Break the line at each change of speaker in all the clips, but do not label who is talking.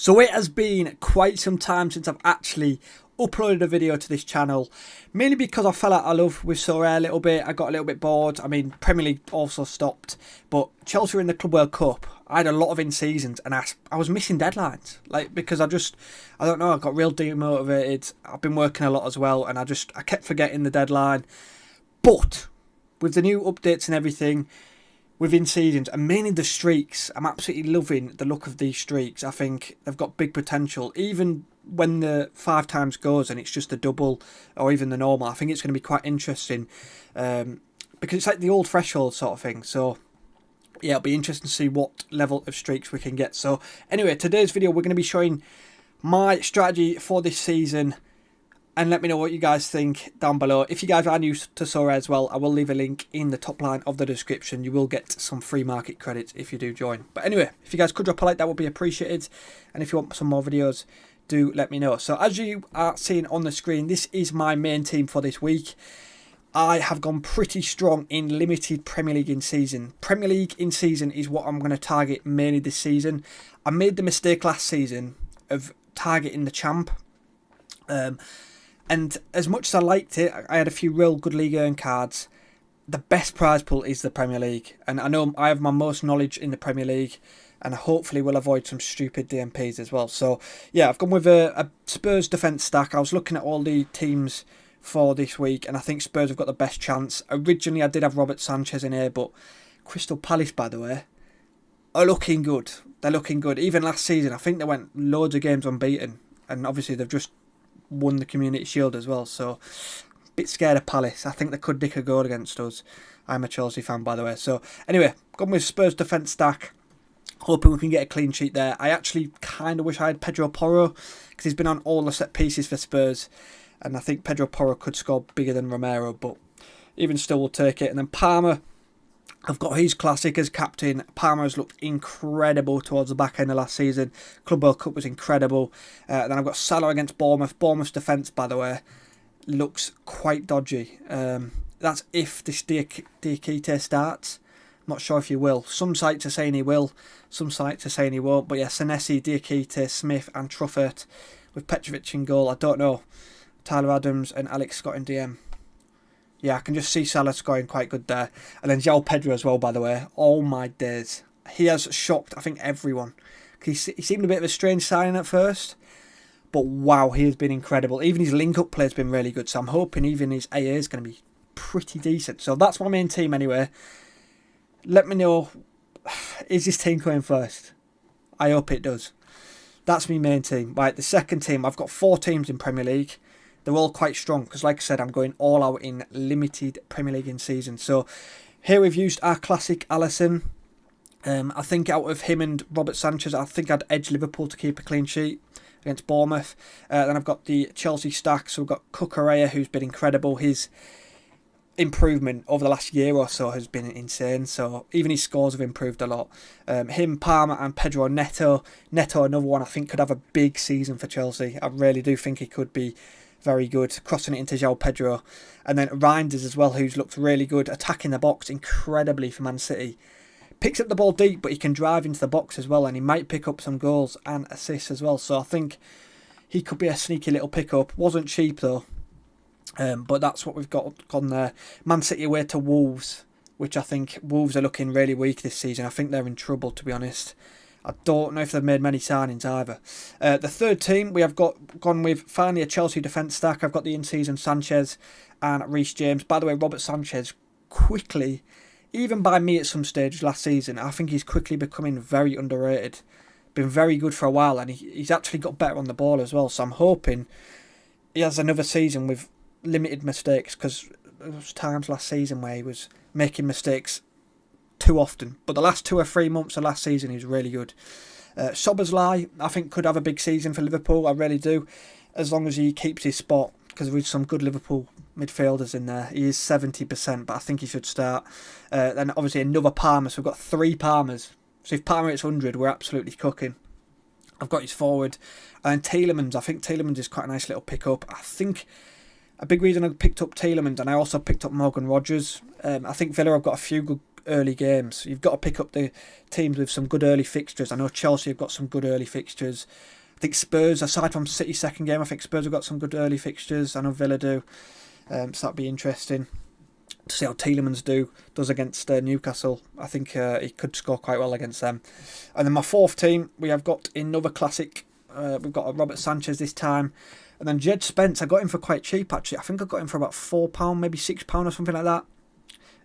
So it has been quite some time since I've actually uploaded a video to this channel, mainly because I fell out of love with Sorare a little bit. I got a little bit bored. I mean, Premier League also stopped, but Chelsea were in the Club World Cup. I had a lot of in-seasons and I was missing deadlines, because I don't know, I got real demotivated. I've been working a lot as well, and I kept forgetting the deadline. But with the new updates and everything, within seasons, and mainly the streaks, I'm absolutely loving the look of these streaks. I think they've got big potential. Even when the 5 times goes and it's just a double or even the normal, I think it's going to be quite interesting, because it's like the old threshold sort of thing. So yeah, it'll be interesting to see what level of streaks we can get. So anyway, today's video we're going to be showing my strategy for this season, and let me know what you guys think down below. If you guys are new to Sorare as well, I will leave a link in the top line of the description. You will get some free market credits if you do join. But anyway, if you guys could drop a like, that would be appreciated. And if you want some more videos, do let me know. So as you are seeing on the screen, this is my main team for this week. I have gone pretty strong in limited Premier League in season. Premier League in season is what I'm going to target mainly this season. I made the mistake last season of targeting the champ. And as much as I liked it, I had a few real good league earn cards. The best prize pool is the Premier League. And I know I have my most knowledge in the Premier League, and I hopefully will avoid some stupid DMPs as well. So yeah, I've gone with a Spurs defence stack. I was looking at all the teams for this week, and I think Spurs have got the best chance. Originally I did have Robert Sanchez in here, but Crystal Palace, by the way, are looking good. They're looking good. Even last season, I think they went loads of games unbeaten, and obviously they've just won the Community Shield as well, so a bit scared of Palace. I think they could nick a goal against us. I'm a Chelsea fan, by the way. So anyway, gone with Spurs defence stack, hoping we can get a clean sheet there. I actually kind of wish I had Pedro Porro, because he's been on all the set pieces for Spurs, and I think Pedro Porro could score bigger than Romero, but even still we'll take it. And then Palmer, I've got his classic as captain. Palmer has looked incredible towards the back end of last season. Club World Cup was incredible. Then I've got Salah against Bournemouth. Bournemouth's defence, by the way, looks quite dodgy. That's if this Diakite starts. I'm not sure if he will. Some sites are saying he will. Some sites are saying he won't. But yeah, Senesi, Diakite, Smith and Truffert with Petrovic in goal. I don't know. Tyler Adams and Alex Scott in DM. Yeah, I can just see Salah scoring quite good there. And then João Pedro as well, by the way. Oh my days. He has shocked, I think, everyone. He seemed a bit of a strange signing at first, but wow, he has been incredible. Even his link-up play has been really good, so I'm hoping even his AA is going to be pretty decent. So that's my main team anyway. Let me know, is this team going first? I hope it does. That's my main team. Right, the second team, I've got 4 teams in Premier League. They're all quite strong because, like I said, I'm going all out in limited Premier League in season. So here we've used our classic Alisson. I think out of him and Robert Sanchez, I think I'd edge Liverpool to keep a clean sheet against Bournemouth. Then I've got the Chelsea stack. So we've got Cucurella, who's been incredible. His improvement over the last year or so has been insane. So even his scores have improved a lot. Him, Palmer and Pedro Neto. Neto, another one I think could have a big season for Chelsea. I really do think he could be very good, crossing it into João Pedro. And then Reinders as well, who's looked really good, attacking the box incredibly for Man City. Picks up the ball deep, but he can drive into the box as well, and he might pick up some goals and assists as well. So I think he could be a sneaky little pickup. Wasn't cheap though, but that's what we've got on there. Man City away to Wolves, which I think Wolves are looking really weak this season. I think they're in trouble, to be honest. I don't know if they've made many signings either. The third team, we have gone with finally a Chelsea defence stack. I've got the in-season Sanchez and Reece James. By the way, Robert Sanchez quickly, even by me at some stage last season, I think he's quickly becoming very underrated. Been very good for a while, and he's actually got better on the ball as well. So I'm hoping he has another season with limited mistakes, because there was times last season where he was making mistakes too often, but the last 2 or 3 months of last season he was really good. Szoboszlai, I think, could have a big season for Liverpool. I really do, as long as he keeps his spot, because there's some good Liverpool midfielders in there. He is 70%, but I think he should start. Then obviously another Palmer, so we've got 3 Palmers. So if Palmer hits 100, we're absolutely cooking. I've got his forward. And Tielemans, I think Tielemans is quite a nice little pick-up. I think a big reason I picked up Tielemans, and I also picked up Morgan Rogers. I think Villa have got a few good early games. You've got to pick up the teams with some good early fixtures. I know Chelsea have got some good early fixtures. I think Spurs, aside from City's second game, I think Spurs have got some good early fixtures. I know Villa do. So that'd be interesting to see how Tielemans does against Newcastle. I think he could score quite well against them. And then my fourth team, we have got another classic. We've got a Robert Sanchez this time. And then Jed Spence, I got him for quite cheap actually. I think I got him for about £4, maybe £6 or something like that.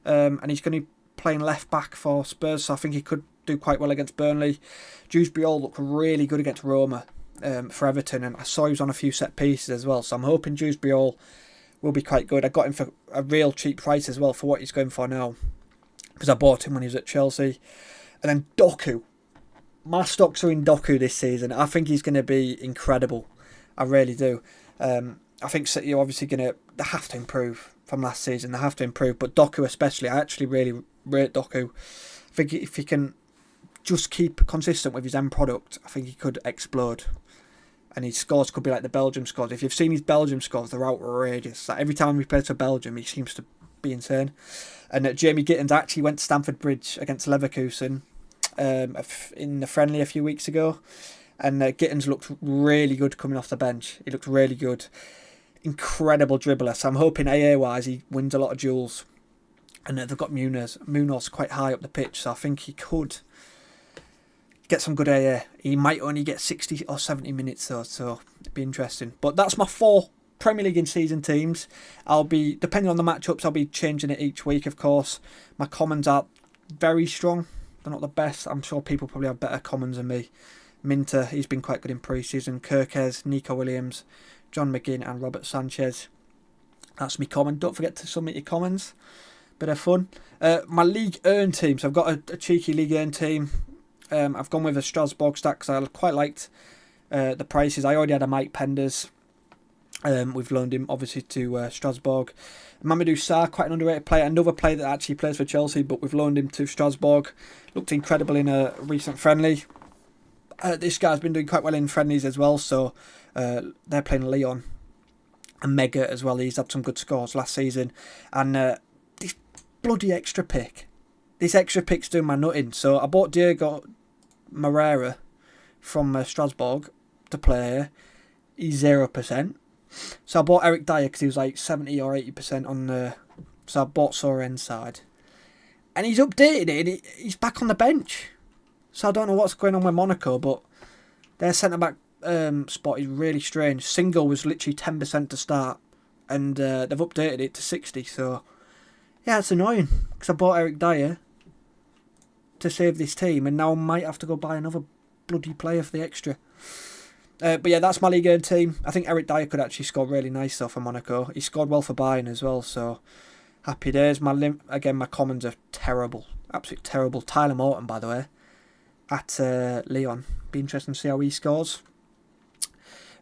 And he's going to be playing left back for Spurs, so I think he could do quite well against Burnley. Dewsbury looked really good against Roma for Everton, and I saw he was on a few set pieces as well, so I'm hoping Dewsbury will be quite good. I got him for a real cheap price as well for what he's going for now, because I bought him when he was at Chelsea. And then Doku. My stocks are in Doku this season. I think he's going to be incredible. I really do. I think City are obviously they have to improve from last season. They have to improve, but Doku especially, I actually really rate Doku. I think if he can just keep consistent with his end product, I think he could explode. And his scores could be like the Belgium scores. If you've seen his Belgium scores, they're outrageous. Like every time he plays for Belgium, he seems to be insane. And Jamie Gittins actually went to Stamford Bridge against Leverkusen in the friendly a few weeks ago. And Gittins looked really good coming off the bench. He looked really good. Incredible dribbler. So I'm hoping AA-wise he wins a lot of duels. And they've got Munoz quite high up the pitch. So I think he could get some good AA. He might only get 60 or 70 minutes though, so it'd be interesting. But that's my 4 Premier League in season teams. I'll be, depending on the matchups, I'll be changing it each week, of course. My commons are very strong. They're not the best. I'm sure people probably have better commons than me. Minter, he's been quite good in pre-season. Kirkes, Nico Williams, John McGinn and Robert Sanchez. That's me common. Don't forget to submit your commons. Bit of fun. My League Earn team. So I've got a cheeky League Earn team. I've gone with a Strasbourg stack because I quite liked the prices. I already had a Mike Penders. We've loaned him obviously to Strasbourg. Mamadou Sarr, quite an underrated player. Another player that actually plays for Chelsea, but we've loaned him to Strasbourg. Looked incredible in a recent friendly. This guy's been doing quite well in friendlies as well, so they're playing Lyon. And Mega as well, he's had some good scores last season. And this bloody extra pick. This extra pick's doing my nutting. So I bought Diego Moreira from Strasbourg to play here. He's 0%. So I bought Eric Dyer because he was like 70 or 80% on the... So I bought Sorare's side. And he's updated it. He's back on the bench. So I don't know what's going on with Monaco, but their centre-back spot is really strange. Single was literally 10% to start, and they've updated it to 60, so... Yeah, it's annoying, because I bought Eric Dyer to save this team, and now I might have to go buy another bloody player for the extra. But yeah, that's my League Earn team. I think Eric Dyer could actually score really nice though for Monaco. He scored well for Bayern as well, so happy days. My commons are terrible. Absolutely terrible. Tyler Morton, by the way, at Lyon. Be interesting to see how he scores.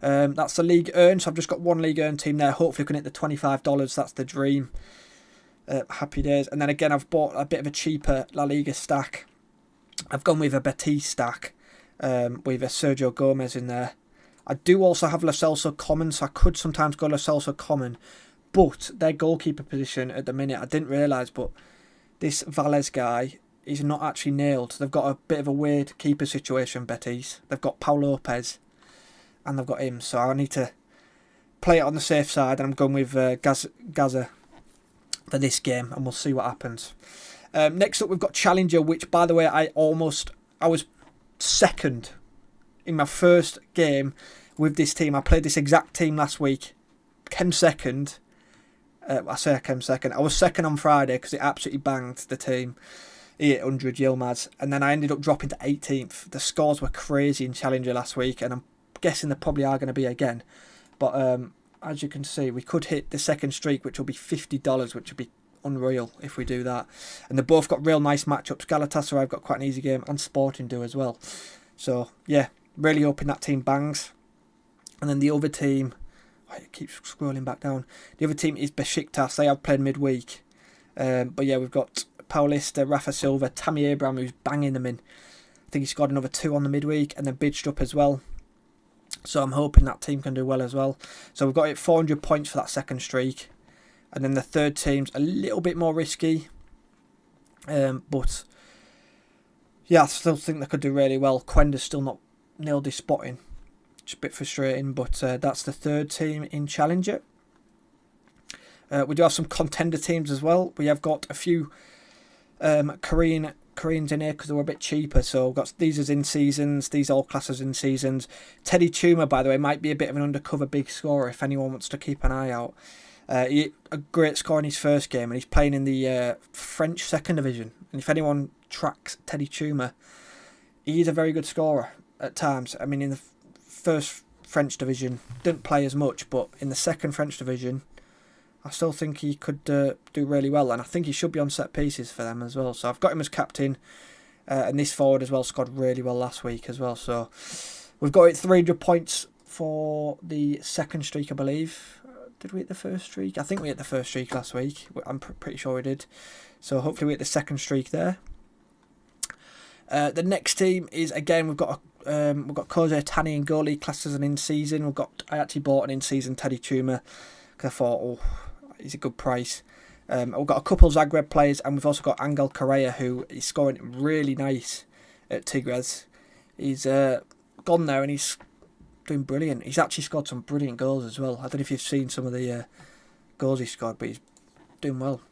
That's the League Earn, so I've just got one League Earn team there. Hopefully I can hit the $25. That's the dream. Happy days. And then again, I've bought a bit of a cheaper La Liga stack. I've gone with a Betis stack with a Sergio Gomez in there. I do also have Lo Celso common, so I could sometimes go Lo Celso common, but their goalkeeper position at the minute, I didn't realise, but this Valles guy is not actually nailed. They've got a bit of a weird keeper situation, Betis. They've got Paul Lopez and they've got him, so I need to play it on the safe side, and I'm going with Gaza for this game, and we'll see what happens. Next up, we've got Challenger, which, by the way, I was second in my first game with this team. I played this exact team last week. Came second. I say I came second. I was second on Friday because it absolutely banged the team. 800 Yilmaz. And then I ended up dropping to 18th. The scores were crazy in Challenger last week, and I'm guessing they probably are going to be again. But as you can see, we could hit the second streak, which will be $50, which would be unreal if we do that. And they both got real nice matchups. Galatasaray have got quite an easy game, and Sporting do as well. So yeah, really hoping that team bangs. And then the other team, it keeps scrolling back down. The other team is Besiktas. They have played midweek. But yeah, we've got Paulista, Rafa Silva, Tammy Abraham, who's banging them in. I think he scored another 2 on the midweek, and then Bidstrup as well. So I'm hoping that team can do well as well. So we've got it 400 points for that second streak. And then the third team's a little bit more risky. But yeah, I still think they could do really well. Quender's still not nailed his spotting. It's a bit frustrating, but that's the third team in Challenger. We do have some contender teams as well. We have got a few Koreans in here because they were a bit cheaper. So we've got these as in seasons, these all classes in seasons. Teddy Tuma, by the way, might be a bit of an undercover big scorer if anyone wants to keep an eye out. He a great score in his first game, and he's playing in the French second division. And if anyone tracks Teddy Tuma, he is a very good scorer at times. I mean, in the first French division, didn't play as much, but in the second French division, I still think he could do really well, and I think he should be on set pieces for them as well. So I've got him as captain, and this forward as well scored really well last week as well. So we've got it 300 points for the second streak, I believe. Did we hit the first streak? I think we hit the first streak last week. I'm pretty sure we did. So hopefully we hit the second streak there. The next team is, again, we've got Koze Tani and goalie classed as an in-season. I actually bought an in-season Teddy Tuma because I thought, he's a good price. We've got a couple Zagreb players, and we've also got Angel Correa, who is scoring really nice at Tigres. He's gone there and he's doing brilliant. He's actually scored some brilliant goals as well. I don't know if you've seen some of the goals he scored, but he's doing well.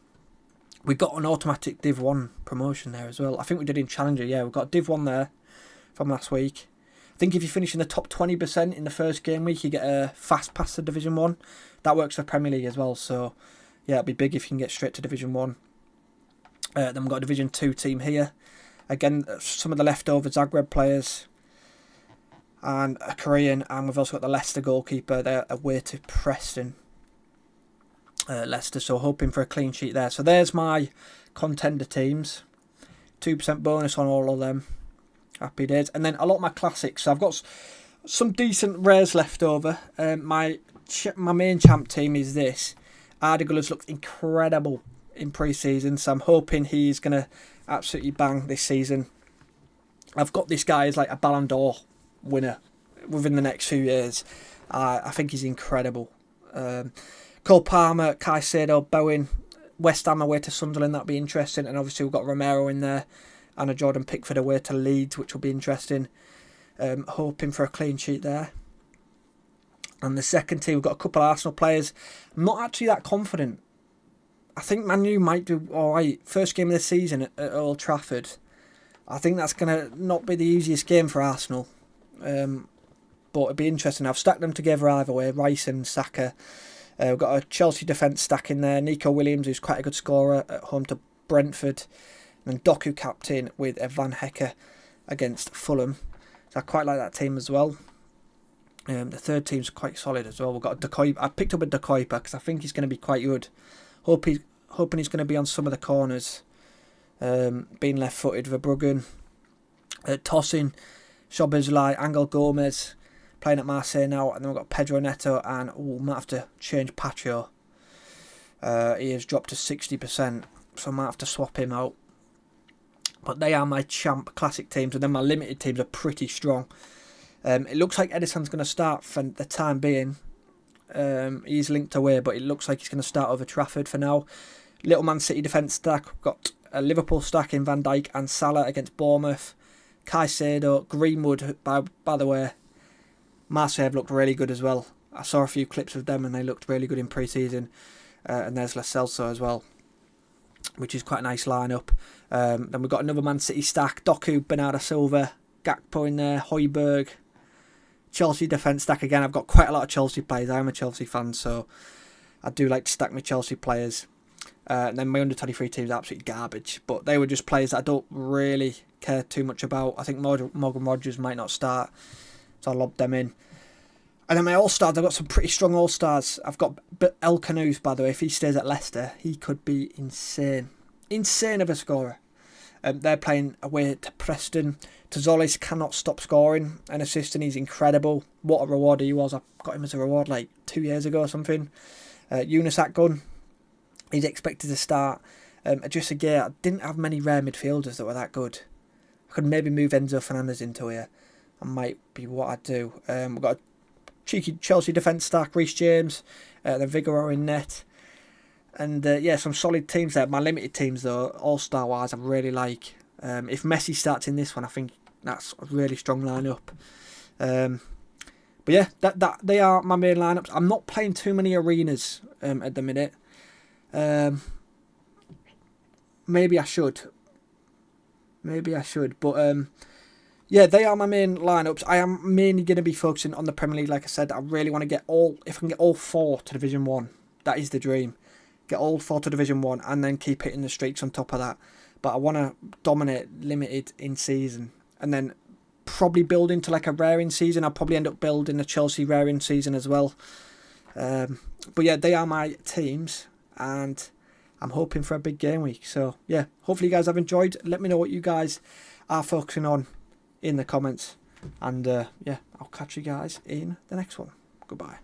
We got an automatic Div 1 promotion there as well. I think we did in Challenger, yeah. We've got Div 1 there from last week. I think if you finish in the top 20% in the first game week, you get a fast pass to Division 1. That works for Premier League as well, so yeah, it'd be big if you can get straight to Division 1. Then we've got a Division 2 team here. Again, some of the leftover Zagreb players and a Korean, and we've also got the Leicester goalkeeper. They're away to Preston. Leicester, so hoping for a clean sheet there. So there's my contender teams. 2% bonus on all of them. Happy days. And then a lot of my classics. So I've got some decent rares left over. My main champ team is this. Ardigul has looked incredible in pre-season, so I'm hoping he's going to absolutely bang this season. I've got this guy as like a Ballon d'Or winner within the next few years. I think he's incredible. Cole Palmer, Caicedo, Bowen, West Ham away to Sunderland, that'll be interesting. And obviously we've got Romero in there and a Jordan Pickford away to Leeds, which will be interesting. Hoping for a clean sheet there. And the second team, we've got a couple of Arsenal players. I'm not actually that confident. I think Man U might do alright. First game of the season at Old Trafford. I think that's going to not be the easiest game for Arsenal. But it'd be interesting. I've stacked them together either way, Rice and Saka. We've got a Chelsea defence stack in there. Nico Williams, who's quite a good scorer at home to Brentford. And then Doku captain with Van Hecke against Fulham. So I quite like that team as well. The third team's quite solid as well. We've got a Decoy. I picked up a Decoy because I think he's going to be quite good. Hoping he's going to be on some of the corners. Being left-footed, Verbruggen. Tossing, Szoboszlai, Angel Gomez. Playing at Marseille now, and then we've got Pedro Neto, and we might have to change Patrio. He has dropped to 60%, so I might have to swap him out. But they are my champ classic teams, and then my limited teams are pretty strong. It looks like Edison's going to start for the time being. He's linked away, but it looks like he's going to start over Trafford for now. Little Man City defence stack. We've got a Liverpool stack in Van Dijk and Salah against Bournemouth. Caicedo, Greenwood, by the way. Marseille have looked really good as well. I saw a few clips of them and they looked really good in pre-season. And there's Lo Celso as well, which is quite a nice lineup. Then we've got another Man City stack. Doku, Bernardo Silva, Gakpo in there, Højbjerg. Chelsea defence stack again. I've got quite a lot of Chelsea players. I'm a Chelsea fan, so I do like to stack my Chelsea players. And then my under-23 team is absolutely garbage. But they were just players that I don't really care too much about. I think Morgan Rogers might not start, so I lobbed them in. And then my All-Stars, I've got some pretty strong All-Stars. I've got El Canoes, by the way. If he stays at Leicester, he could be insane. Insane of a scorer. They're playing away to Preston. Tazolis cannot stop scoring and assisting. He's incredible. What a reward he was. I got him as a reward like 2 years ago or something. Yunus Akgun, he's expected to start. Just again, I didn't have many rare midfielders that were that good. I could maybe move Enzo Fernandez into here. That might be what I'd do. We've got a cheeky Chelsea defence stack, Reece James, then Vigoro in net. And yeah, some solid teams there. My limited teams though, all-star wise, I really like. If Messi starts in this one, I think that's a really strong lineup. But yeah, that they are my main lineups. I'm not playing too many arenas at the minute. Maybe I should. But yeah, they are my main lineups. I am mainly going to be focusing on the Premier League. Like I said, I really want to get if I can get all 4 to Division 1, that is the dream. Get all 4 to Division 1 and then keep hitting the streaks on top of that. But I want to dominate limited in season and then probably build into like a rare in season. I'll probably end up building a Chelsea rare in season as well. But yeah, they are my teams and I'm hoping for a big game week. So yeah, hopefully you guys have enjoyed. Let me know what you guys are focusing on in the comments. And yeah, I'll catch you guys in the next one. Goodbye.